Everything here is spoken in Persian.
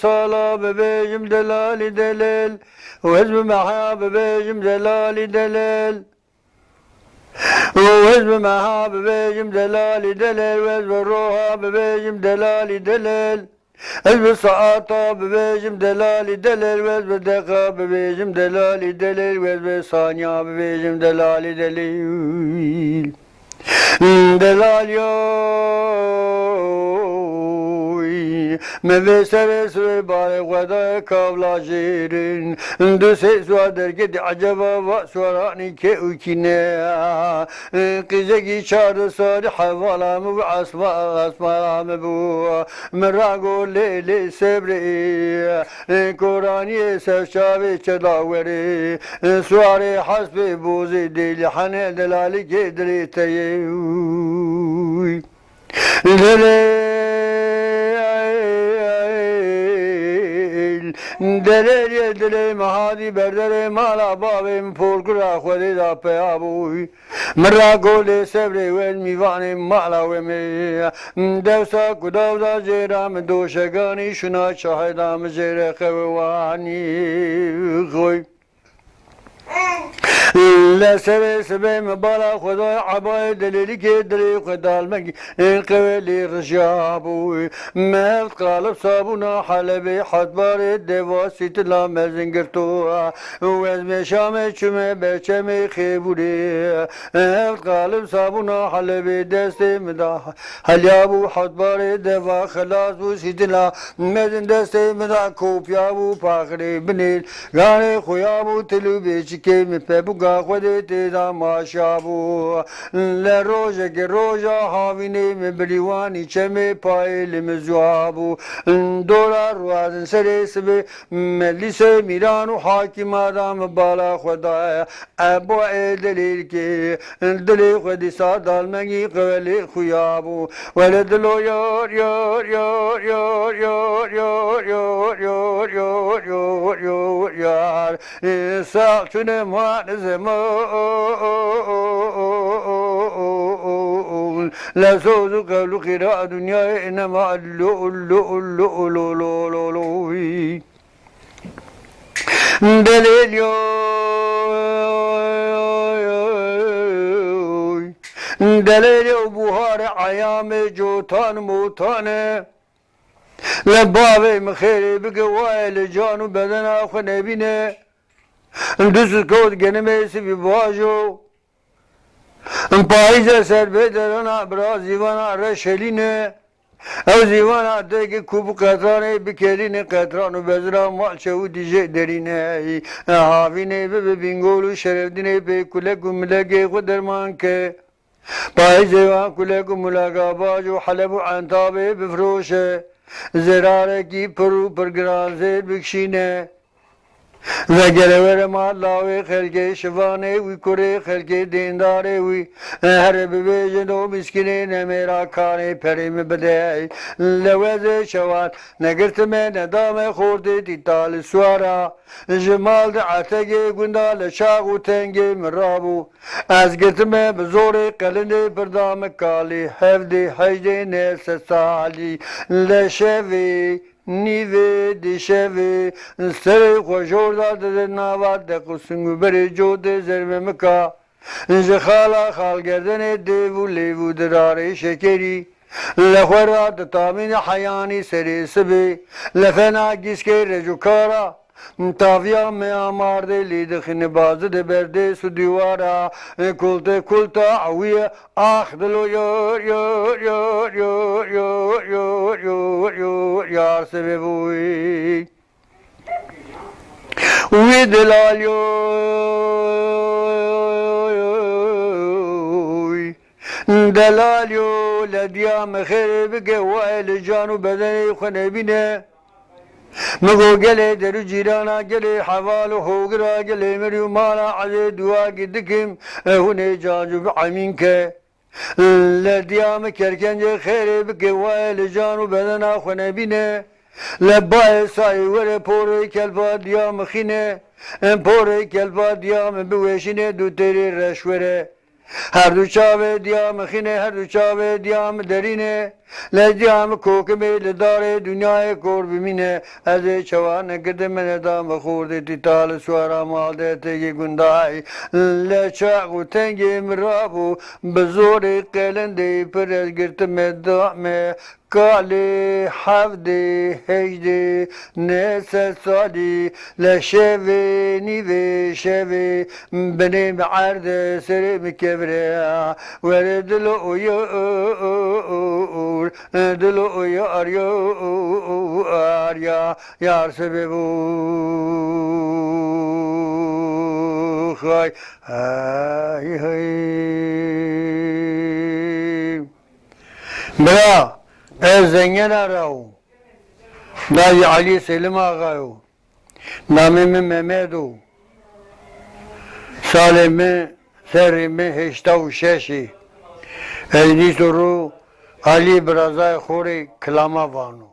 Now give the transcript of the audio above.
صلاب بيجم دلال دلال وحزب محاب بيجم دلال دلال وحزب محاب بيجم دلال دلال وحزب الروحة بيجم دلال دلال حزب السعاطة بيجم دلال دلال وحزب الدقة بيجم دلال دلال وحزب الصانية بيجم دلال دلال دلال مبسر سوی بار خدای کابلا شیرین دو سه سوار درگه عجبا و سوارانی که اوکینه قیزگی چار سال حوالام و اسمالام بو مراغو لیلی سبری قرآنی سفشاوی چلاوری سواری حسب بوزی دیلی حنه دلالی که دلی تیوی دلیر دلی مهادی بردر مالا بابیم پولکرا خودی دا پیابوی مرا گولی سبری ویل میوانی مالا ویمی دوسا کداودا جیرام دوشگانی شنا شاهدام جیر خوانی خوی لسبه سبه مبالا خدای عبای دلیلی که دلی خدال مگی قولی رجابوی مهد قالب صابونا حلبی حدبار دواسی تلا مزنگرتو و از مشام چمه بچمه خیبوری مهد قالب صابونا حلبی دست مدا حلیابو حدبار دوا خلاص بو سیتلا مزن دست مدا کوپیابو پاخری بنیل گانه خویابو تلو بیچی که مپبو گا خودی تیدا ماشابو لروژه که روژا حاوینی مبلیوانی چمه پایل مزوابو دورا روازن سری سبی ملیس میران و حاکم آدم بالا خدای ابو دلیل که دلی خودی سادال منگی قولی خویابو ولی دلو یار یار یار یار یار یار یار یار یار یار یار یار سال چونه لا سوز قبل قراء دنيا إنما اللؤلؤ دليل دليل بوهار عيام جوتان موتان لبابي مخيري بقوائل جانو بدن آخو نبينه دوست کود گنمه‌سی بیواجو پاییز سر بدرنا برا زیوانا رشلینه او زیوانا دیگه کوب قطرانه بکرینه قطرانو بزرا مال چو دیجه درینه هاوینه به بینگولو شرفدینه به کلگو ملگه خودرمان که پاییز وان کلگو ملگا باجو حلب و عنتابه بفروشه زراره کی پرو پرگران زیر بکشینه وگره ور مالاوی خلقه شوانه وی کره خلقه دینداره وی هر ببیجن و مسکینه نمیرا کانه پریم بده لوزه شوان نگرت من ندام خورده دیتال سوارا جمال ده عتگه گندال شاق و تنگه مرابو از گرت من بزور قلنده بردام کالی هفده هجده نرس سالی لشوی نیوه دیشوه سر خوشور داده نواد ده قسنگو بری جوده زرمه مکا خالا خال گردن دیو لیو دراره شکری لخورات تامین حیانی سری سبی لفنا گیس که رجو کارا تاویا میں آمار دے لید خن باز دے بردے سو دیوارا کلتے کلتا عوی آخ دلو یور یور یور یور یور یور یور یور یار سے بے بوئی وی دلال یوی دلال یو لدیا مخیر بگے وائل جانو بدنی خنبینے مگو گله درو جیرانا گله حوال و خوگرا گله مریو مانا عزی دعا گدکم هونه جانجو بعمین که لدیام کرکنجه خیره بکه وای لجانو بدنا خونه بینه لبای سای وره پوره کلبا دیام خینه پوره کلبا دیام بوشینه دو تری رشوره هر دو چاوه دیام خینه هر دو چاوه دیام درینه لدیام کوکمه لداره دنیای کور بمینه از چوانه کده من دام خورده تی تال سوارا مالده تیگی گندای لچاقو تنگی مرابو بزور قلنده پر از گرتم دامه کالی حفده هجده نسه سالی لشوه نیوه شوه بنیم عرده سرم کبره وردلو اویور دلو اویار یا یار سببو خای های های برا زنگن آراو دایی علی سلم آقایو نامه من ممدو سال من سر من 86 ازنی رو علی برازای خوری کلاما وانو